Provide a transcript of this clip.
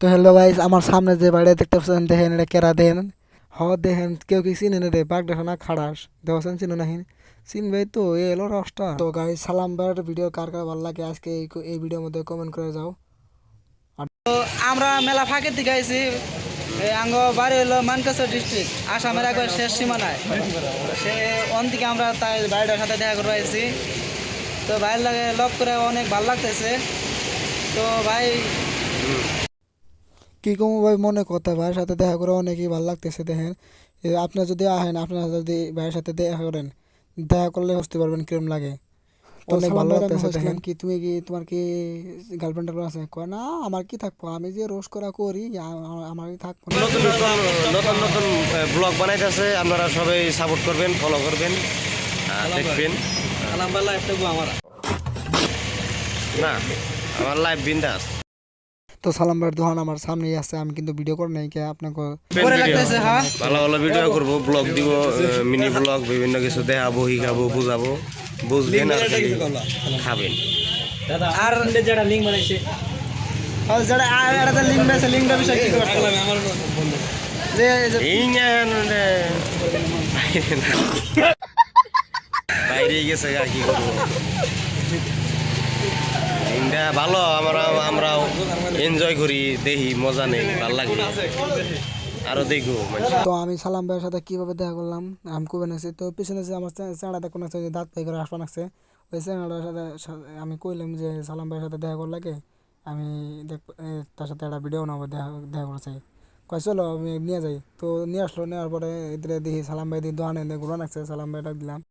তো hello guys, আমার সামনে যে বাড়ি দেখতে পাচ্ছেন, দেখেন এটা কেরা দেখেন। দেখেন কেউ কি চিনেন রে? বাগডাসা না খাড়াস দেখছেন, চিনো নাহিন? চিনবে তো, এ এলো রসটা। তো গাইস, সালাম ভাইয়ের ভিডিও কার কার ভালো লাগে আজকে এই ভিডিওর মধ্যে কমেন্ট করে যাও। আমরা মেলা ফাঁকের দিকে আইছি। আঙ্গ বাড়ি হলো মানকাসর ডিস্ট্রিক্ট, আসামের একবার শেষ সীমানায়। সে ওন দিকে আমরা তাই বাড়িটার সাথে দেখা করে আইছি। তো ভাইয়ের লাগে লক করে অনেক ভালো লাগতেছে। তো ভাই কি কম ভাই, মনে কথা ভাইয়ের সাথে দেখা করে অনেকই ভালো লাগতেছে। দেখেন আপনার যদি আহেন, আপনার যদি ভাইয়ের সাথে দেখা করেন, দেখা করলে বুঝতে পারবেন কিরম লাগে। অনেক ভালো লাগতেছে। দেখেন কি তুমি কি তোমার কি গার্লফ্রেন্ড আছে? কয় না, আমার কি থাকবো, আমি যে রোজ করা করি আমারই থাকবো না। নতুন নতুন নতুন নতুন ব্লগ বানাইতেছে, আপনারা সবাই সাপোর্ট করবেন, ফলো করবেন, দেখবেন। না, আমার লাইভ বিন্দাস। তো সালাম ভাইয়ের দোকান আমার সামনেই আছে, আমি কিন্তু ভিডিও করে নাই কে আপনাকে। পরে লাগতেছে। হ্যাঁ, ভালো ভালো ভিডিও করবো, ব্লগ দিব, মিনি ব্লগ, বিভিন্ন কিছু দেখাবো, শিখাবো, বুঝাবো, বুঝবেন আর খাবেন। আর যারা লিঙ্ক বানাইছে, যারা একটা লিঙ্ক বানাইছে, লিঙ্কটা বিষয় কি করতে যে বাইরে গেছে আর কি করবো। এটা ভালো, আমরাও এনজয় করি, দেখি, মজা নেই, ভালো লাগে, আরো দেখবো। তো আমি সালাম ভাইয়ের সাথে কিভাবে দেখা করলাম আমি কবে নাকছি। তো পিছনে যে আমার চ্যাংড়াটা কোন আছে, দাঁত পাই করে আসবা নাকছে, ওই চ্যাংড়াটার আমি কইলাম যে সালাম ভাইয়ের সাথে দেখা করলে লাগে, আমি তার সাথে একটা ভিডিও নেবো, দেখা করছে। কয় চলো আমি নিয়ে যাই। তো নিয়ে আসলো, নেওয়ার পরে এদের দেখি সালাম ভাই দিয়ে দোকানে ঘুরে নাকছে, সালাম ভাই ডাক দিলাম।